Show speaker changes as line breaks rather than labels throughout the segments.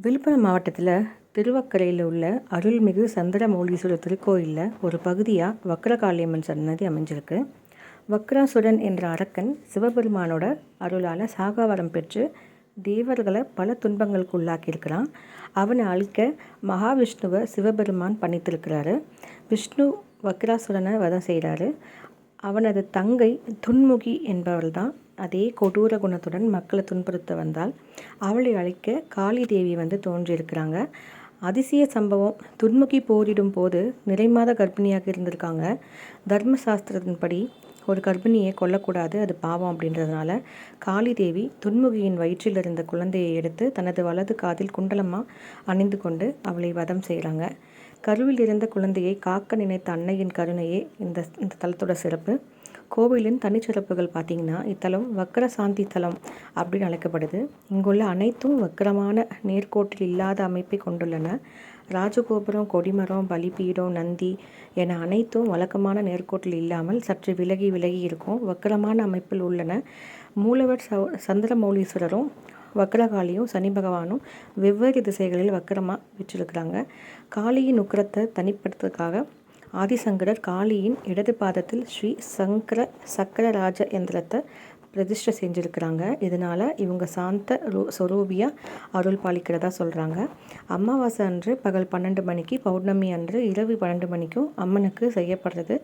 விழுப்புரம் மாவட்டத்தில் திருவக்கரையில் உள்ள அருள்மிகு சந்திரமௌலீஸ்வரர் திருக்கோயிலில் ஒரு பகுதியாக வக்ரகாளியம்மன் சன்னதி அமைஞ்சிருக்கு. வக்ராசுரன் என்ற அரக்கன் சிவபெருமானோட அருளால் சாகாவரம் பெற்று தேவர்களை பல துன்பங்களுக்கு உள்ளாக்கியிருக்கிறான். அவனை அழிக்க மகாவிஷ்ணுவை சிவபெருமான் பண்ணித்திருக்கிறாரு. விஷ்ணு வக்ராசுரனை வதம் செய்கிறாரு. அவனது தங்கை துன்முகி என்பவள் தான் அதே கொடூர குணத்துடன் மக்களை துன்புறுத்த வந்தால் அவளை அழைக்க காளி தேவி தோன்றியிருக்கிறாங்க. அதிசய சம்பவம், துன்முகி போரிடும் போது நிறைமாத கர்ப்பிணியாக இருந்திருக்காங்க. தர்மசாஸ்திரத்தின்படி ஒரு கர்ப்பிணியை கொல்லக்கூடாது, அது பாவம் அப்படின்றதுனால காளி தேவி துன்முகியின் வயிற்றில் இருந்த குழந்தையை எடுத்து தனது வலது காதில் குண்டலமாக அணிந்து கொண்டு அவளை வதம் செய்கிறாங்க. கருவில் இருந்த குழந்தையை காக்க நினைத்த அன்னையின் கருணையே இந்த தலத்தோட சிறப்பு. கோவிலின் தனிச்சிறப்புகள் பார்த்திங்கன்னா, இத்தலம் வக்ர சாந்தி தலம் அப்படின்னு அழைக்கப்படுது. இங்குள்ள அனைத்தும் வக்கரமான நேர்கோட்டில் இல்லாத அமைப்பை கொண்டுள்ளன. ராஜகோபுரம், கொடிமரம், பலிபீடம், நந்தி என அனைத்தும் வழக்கமான நேர்கோட்டில் இல்லாமல் சற்று விலகி இருக்கும். வக்கரமான அமைப்பில் உள்ளன. மூலவர் சந்திரமௌலீஸ்வரரும் வக்ரகாளியும் சனி பகவானும் வெவ்வேறு திசைகளில் வக்கரமாக வச்சிருக்கிறாங்க. காளியின் உக்கிரத்தை தனிப்படுத்துறதுக்காக ஆதிசங்கரர் காளியின் இடது பாதத்தில் ஸ்ரீ சக்கரராஜ யந்திரத்தை பிரதிஷ்டை செஞ்சுருக்கிறாங்க. இதனால் இவங்க சாந்த சொரூபியாக அருள் பாலிக்கிறதா சொல்கிறாங்க. அமாவாசை அன்று பகல் 12 மணிக்கு, பௌர்ணமி அன்று இரவு 12 மணிக்கும் அம்மனுக்கு செய்யப்படுறது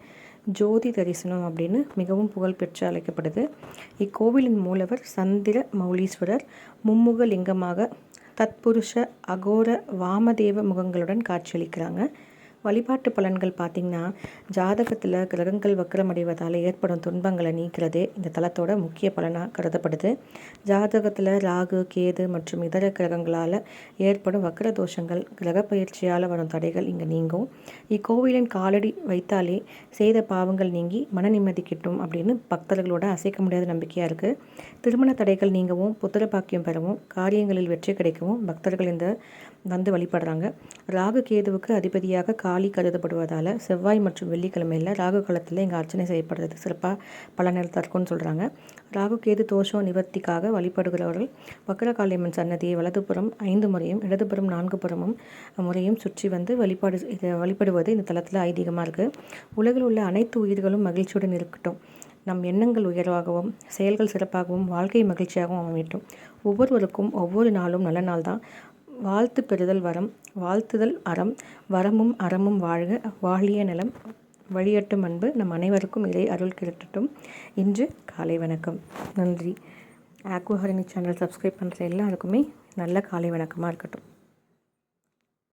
ஜோதி தரிசனம் அப்படின்னு மிகவும் புகழ்பெற்று அழைக்கப்படுது. இக்கோவிலின் மூலவர் சந்திர மௌலீஸ்வரர் மும்முக லிங்கமாக தத்புருஷ அகோர வாமதேவ முகங்களுடன் காட்சியளிக்கிறாங்க. வழிபாட்டு பலன்கள் பார்த்திங்கன்னா, ஜாதகத்தில் கிரகங்கள் வக்கரமடைவதால் ஏற்படும் துன்பங்களை நீக்கிறதே இந்த தலத்தோட முக்கிய பலனாக கருதப்படுது. ஜாதகத்தில் ராகு, கேது மற்றும் இதர கிரகங்களால் ஏற்படும் வக்கர தோஷங்கள், கிரக பயிற்சியால் வரும் தடைகள் இங்கே நீங்கும். இக்கோவிலின் காலடி வைத்தாலே செய்த பாவங்கள் நீங்கி மன நிம்மதி கிட்டும் அப்படின்னு பக்தர்களோட அசைக்க முடியாத நம்பிக்கையாக இருக்குது. திருமண தடைகள் நீங்கவும், புத்திர பாக்கியம் பெறவும், காரியங்களில் வெற்றி கிடைக்கவும் பக்தர்கள் இந்த வழிபடுறாங்க. ராகு கேதுவுக்கு அதிபதியாக காளி கருதப்படுவதால் செவ்வாய் மற்றும் வெள்ளிக்கிழமையில் ராகு காலத்தில் இங்கே அர்ச்சனை செய்யப்படுறது சிறப்பாக பலனில் தற்குன்னு சொல்கிறாங்க. ராகு கேது தோஷம் நிவர்த்திக்காக வழிபடுகிறவர்கள் வக்ரகாளியம்மன் சன்னதியை வலதுபுறம் 5 முறையும் இடதுபுறம் 4 முறையும் சுற்றி வழிபடுவது இந்த தலத்தில் ஐதீகமாக இருக்குது. உலகில் உள்ள அனைத்து உயிர்களும் மகிழ்ச்சியுடன் இருக்கட்டும், நம் எண்ணங்கள் உயர்வாகவும் செயல்கள் சிறப்பாகவும் வாழ்க்கை மகிழ்ச்சியாகவும் அமையட்டும். ஒவ்வொருவருக்கும் ஒவ்வொரு நாளும் நல்ல நாள் தான். வாழ்த்து பெறுதல் வரம், வாழ்த்துதல் அறம், வரமும் அறமும் வாழ்க, வாழிய நலம், வழியட்டும் அன்பு, நம் அனைவருக்கும் இறை அருள் கிடைக்கட்டும். இன்று காலை வணக்கம். நன்றி. ஆக்வாஹரிணி சேனல் சப்ஸ்கிரைப் பண்ணுற எல்லாருக்குமே நல்ல காலை வணக்கமாக இருக்கட்டும்.